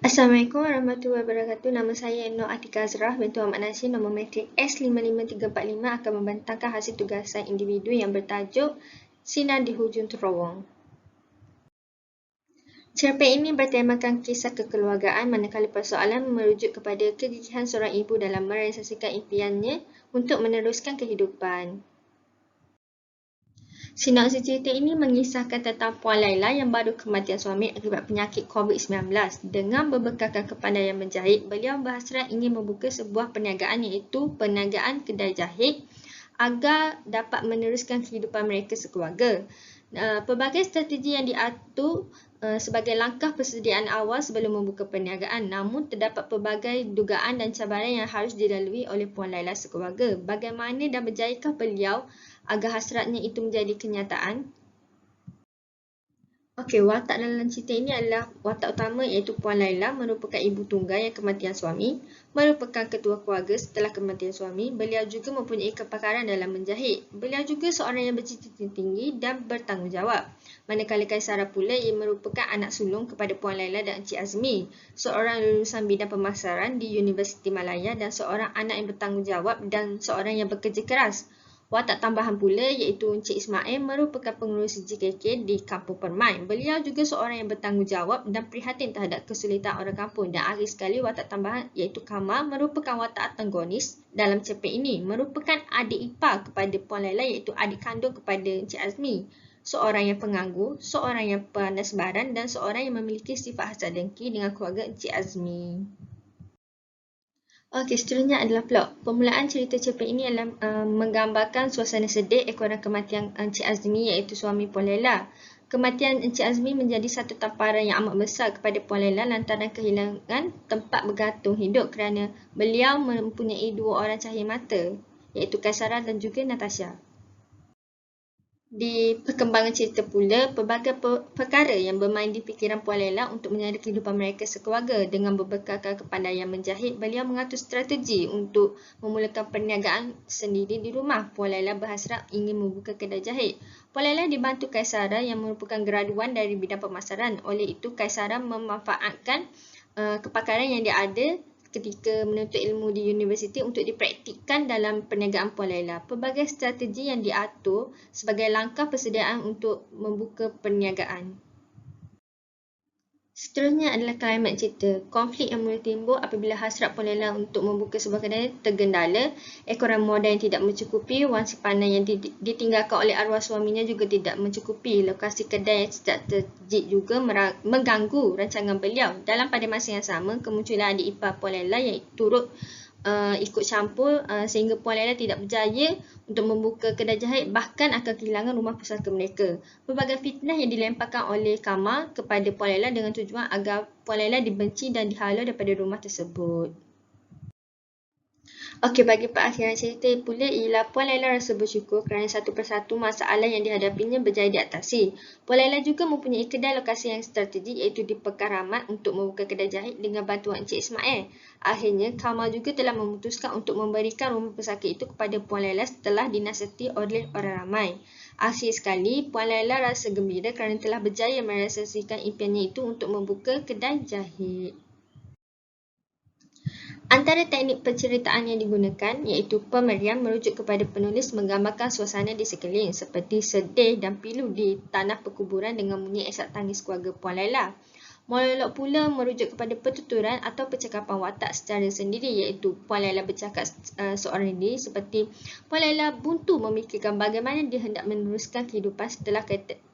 Assalamualaikum warahmatullahi wabarakatuh. Nama saya Nur Atika Azrah binti Muhammad Nasir. Nombor matrik S55345 akan membentangkan hasil tugasan individu yang bertajuk Sinar di Hujung Terowong. Cerpen ini bertemakan kisah kekeluargaan, manakala persoalan merujuk kepada kegigihan seorang ibu dalam merealisasikan impiannya untuk meneruskan kehidupan. Sinopsis cerita ini mengisahkan tentang Puan Laila yang baru kematian suami akibat penyakit COVID-19. Dengan berbekalkan kepandaian menjahit, beliau berhasrat ingin membuka sebuah perniagaan iaitu perniagaan kedai jahit agar dapat meneruskan kehidupan mereka sekeluarga. Pelbagai strategi yang diatur sebagai langkah persediaan awal sebelum membuka perniagaan, namun terdapat pelbagai dugaan dan cabaran yang harus dilalui oleh Puan Laila sekeluarga. Bagaimana dan berjayakah beliau agar hasratnya itu menjadi kenyataan? Okey, watak dalam cerita ini adalah watak utama iaitu Puan Laila merupakan ibu tunggal yang kematian suami, merupakan ketua keluarga setelah kematian suami. Beliau juga mempunyai kepakaran dalam menjahit. Beliau juga seorang yang bercita-cita tinggi dan bertanggungjawab. Manakala Kaisara pula ia merupakan anak sulung kepada Puan Laila dan Encik Azmi, seorang lulusan bidang pemasaran di Universiti Malaya dan seorang anak yang bertanggungjawab dan seorang yang bekerja keras. Watak tambahan pula iaitu Encik Ismail merupakan pengurus JKK di Kampung Permai. Beliau juga seorang yang bertanggungjawab dan prihatin terhadap kesulitan orang kampung. Dan akhir sekali watak tambahan iaitu Kamal merupakan watak antagonis dalam cerpen ini. Merupakan adik ipar kepada Puan Laila iaitu adik kandung kepada Encik Azmi. Seorang yang penganggur, seorang yang pandai sebaran dan seorang yang memiliki sifat hasad dengki dengan keluarga Encik Azmi. Okey, seterusnya adalah plot. Permulaan cerita cerpen ini adalah menggambarkan suasana sedih ekoran kematian Encik Azmi iaitu suami Puan Laila. Kematian Encik Azmi menjadi satu tamparan yang amat besar kepada Puan Laila lantaran kehilangan tempat bergantung hidup kerana beliau mempunyai dua orang cahaya mata iaitu Kaisara dan juga Natasha. Di perkembangan cerita pula, pelbagai perkara yang bermain di fikiran Puan Laila untuk menyara kehidupan mereka sekeluarga. Dengan berbekalkan kepandaian menjahit, beliau mengatur strategi untuk memulakan perniagaan sendiri di rumah. Puan Laila berhasrat ingin membuka kedai jahit. Puan Laila dibantu Kaisara yang merupakan graduan dari bidang pemasaran. Oleh itu, Kaisara memanfaatkan kepakaran yang dia ada ketika menuntut ilmu di universiti untuk dipraktikkan dalam perniagaan Puan Laila. Pelbagai strategi yang diatur sebagai langkah persediaan untuk membuka perniagaan. Seterusnya adalah klimat cerita. Konflik yang mula timbul apabila hasrat Puan Laila untuk membuka sebuah kedai tergendala, ekoran modal yang tidak mencukupi, wang simpanan yang ditinggalkan oleh arwah suaminya juga tidak mencukupi. Lokasi kedai yang tidak terjid juga mengganggu rancangan beliau. Pada masa yang sama, kemunculan adik ipar Puan Laila yang turut ikut campur sehingga Puan Laila tidak berjaya untuk membuka kedai jahit, bahkan akan kehilangan rumah pusaka mereka. Pelbagai fitnah yang dilemparkan oleh Kamal kepada Puan Laila dengan tujuan agar Puan Laila dibenci dan dihalau daripada rumah tersebut. Okey, bagi perakhiran cerita pula ialah Puan Laila rasa bersyukur kerana satu persatu masalah yang dihadapinya berjaya diatasi. Puan Laila juga mempunyai kedai lokasi yang strategik iaitu di Pekan Rahmat untuk membuka kedai jahit dengan bantuan Encik Ismail. Akhirnya, Kamal juga telah memutuskan untuk memberikan rumah pusaka itu kepada Puan Laila setelah dinasihati oleh orang ramai. Akhir sekali, Puan Laila rasa gembira kerana telah berjaya merealisasikan impiannya itu untuk membuka kedai jahit. Antara teknik penceritaan yang digunakan iaitu pemberian merujuk kepada penulis menggambarkan suasana di sekeliling seperti sedih dan pilu di tanah perkuburan dengan bunyi isak tangis keluarga Puan Laila. Monolog pula merujuk kepada pertuturan atau percakapan watak secara sendiri iaitu Puan Laila bercakap seorang diri seperti Puan Laila buntu memikirkan bagaimana dia hendak meneruskan kehidupan setelah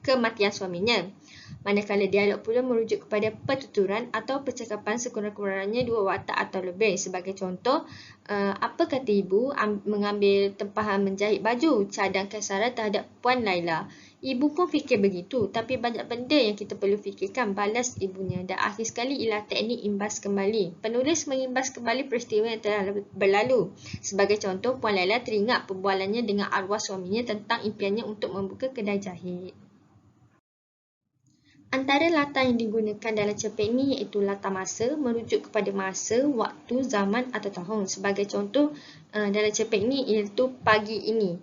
kematian suaminya. Manakala dialog pula merujuk kepada pertuturan atau percakapan sekurang-kurangnya dua watak atau lebih. Sebagai contoh, apa kata ibu mengambil tempahan menjahit baju cadang Kaisara terhadap Puan Laila. Ibu pun fikir begitu, tapi banyak benda yang kita perlu fikirkan, balas ibunya. Dan akhir sekali ialah teknik imbas kembali. Penulis mengimbas kembali peristiwa yang telah berlalu. Sebagai contoh, Puan Laila teringat perbualannya dengan arwah suaminya tentang impiannya untuk membuka kedai jahit. Antara latar yang digunakan dalam cerpen ini iaitu latar masa, merujuk kepada masa, waktu, zaman atau tahun. Sebagai contoh dalam cerpen ini iaitu pagi ini.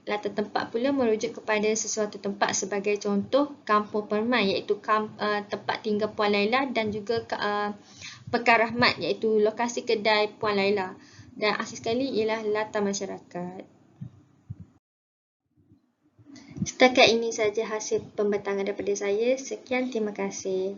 Latar tempat pula merujuk kepada sesuatu tempat, sebagai contoh Kampung Permai iaitu tempat tinggal Puan Laila, dan juga Pekan Rahmat iaitu lokasi kedai Puan Laila. Dan akhir sekali ialah latar masyarakat. Setakat ini saja hasil pembentangan daripada saya. Sekian, terima kasih.